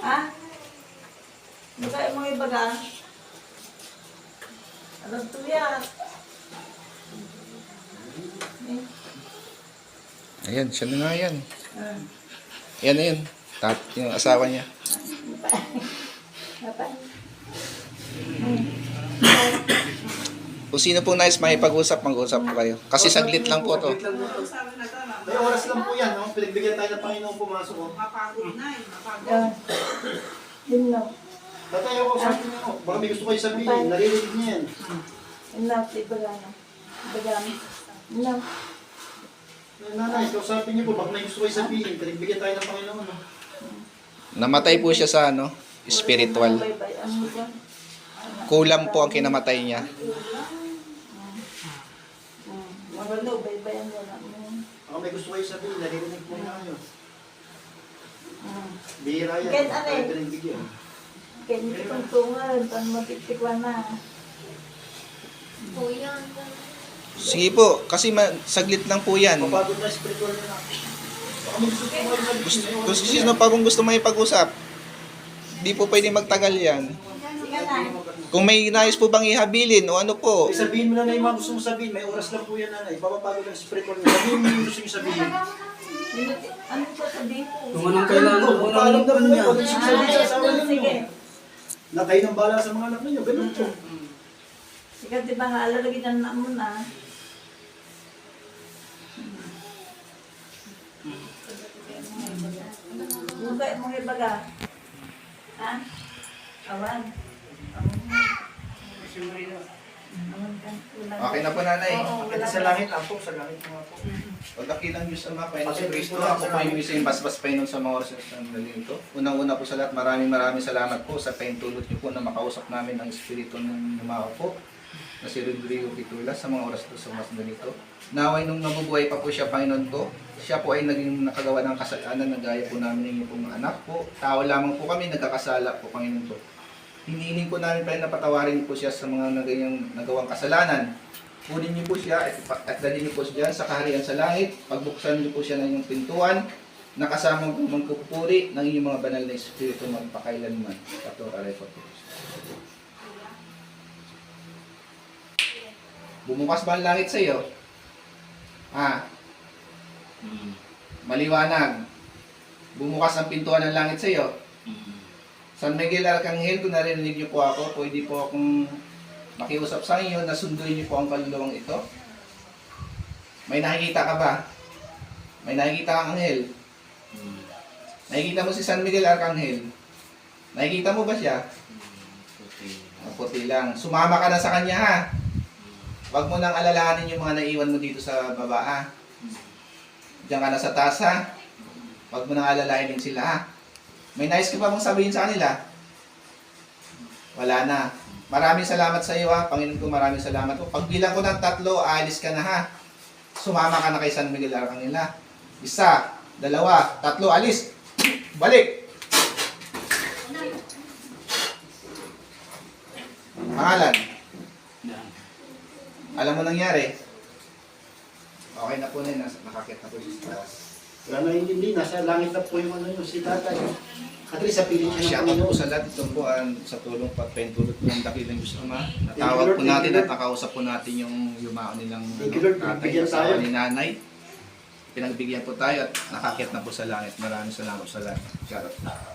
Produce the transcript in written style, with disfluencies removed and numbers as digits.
Ha? Magkaya mo iba ka? Alam to yan. Ayan, siya na nga yan. Ah. Yan na yun. Yung asawa niya. Dapat. Kung sino po nais makipag-usap, mag-usap po kayo. Kasi saglit lang po to. May oras lang po yan, no? Pinagbigyan tayo ng Panginoon pumasok. Oh. Mapagod na eh, mapagod. Ah. Yun lang. Tatay ako, sabi niyo, baka may gusto kayo sabihin, naririnig niya yan. Yun lang. Iba ka na. Iba ka na. Yun lang. Nanay, kausapin niyo po, baka may gusto kayo sabihin, pinagbigyan tayo ng Panginoon. No? Namatay po siya sa ano, spiritual. Bye-bye. Ano ba? Kulam po ang kinamatay niya. Maganda, bye-bye. Ano na. Baka may gusto kayo sabihin, naririnig po na kayo. Bihira yan, Ken, ano tayo eh? pinagbigyan. Kaya hindi kong tungal. Paano matiktikwan na. Sige po, kasi saglit lang po yan. Mapagod na spiritual na. Baka may gusto kayo sabihin. Kung sino pa pong gusto makipag-usap, di po pwede magtagal yan. Sige na. Kung may nais po bang ihabilin o ano po, Eh, sabihin mo na yung mga gusto mong sabihin, may oras lang po yan, nanay. Papapagod ang spiritual na. Sabihin mo yung gusto niyo sabihin. Ano po sabihin ko? Kung anong kailangan, kung Paalam anong na po ano niya. kayo, gusto niyo sabihin sa asawa Sige. ninyo. Na kayo nang bala sa mga anak ninyo, ganun po. Sige, di ba halalagin na naman na. Mukha mo ibaga. Ha? Awan. okay na po nanay. Kita sa langit lang po, sa langit mga po. Pagdakilang Diyos Ama, Panginoon sa Kristo, ako po yung isang basbas Panginoon sa mga oras ng daling ito. Unang-una po sa lahat, maraming salamat po sa paintulot niyo po na makausap namin ang Espiritu ng Lumao po na si Rodrigo Pitula sa mga oras ito sa oras ng ito. Naway nung nabubuhay pa po siya, Panginoon ko, siya po ay naging nakagawa ng kasalanan na gaya po namin ng inyong pong anak po. Tao lamang po kami, nagkakasala po, Panginoon ko. Hinihiling po namin pa rin na patawarin niyo po siya sa mga nagawang kasalanan. Kunin niyo po siya at dalhin niyo po siya sa kaharian sa langit. Pagbuksan niyo po siya ng inyong pintuan na kasamang magpupuri ng inyong mga banal na espiritu magpakailanman. Pato aray po. Bumukas ba ang langit sa iyo? Maliwanag. Bumukas ang pintuan ng langit sa iyo. San Miguel Arcangel, kung narinig niyo po ako, pwede po akong makiusap sa inyo na sunduin niyo po ang kaluluwang ito. May nakikita ka ba? May nakikita kang anghel? Nakikita mo si San Miguel Arcangel? Nakikita mo ba siya? Puti lang. Sumama ka na sa kanya ha. Huwag mo nang alalahanin yung mga naiwan mo dito sa baba ha. Diyan ka na sa taas ha. Huwag mo nang alalahanin sila ha. May nais ka pa mong sabihin sa kanila? Wala na. Maraming salamat sa iyo ha. Panginoon ko, maraming salamat po. Pagbilang ko ng 3, aalis ka na ha. Sumama ka na kay San Miguel Arcangel ha. 1, 2, 3, alis. Balik. Pangalan? Alam mo nangyari? Okay na po na yun. Nakakit na po siya sa taas. Wala na hindi, nasa langit na po yung ano yun, si tatay. At least sa piling siya Shout ng out po Panginoon. sa lahat. Ito po sa tulong at pentulot po ng dakilang Diyos Ama. Natawag po natin at nakausap po natin yung yumao nilang Thank you, Lord. tatay, Pinagbigyan asawa tayo. ni nanay. Pinagbigyan po tayo at nakakit na po sa langit. Maraming salamat sa lahat. Shout out.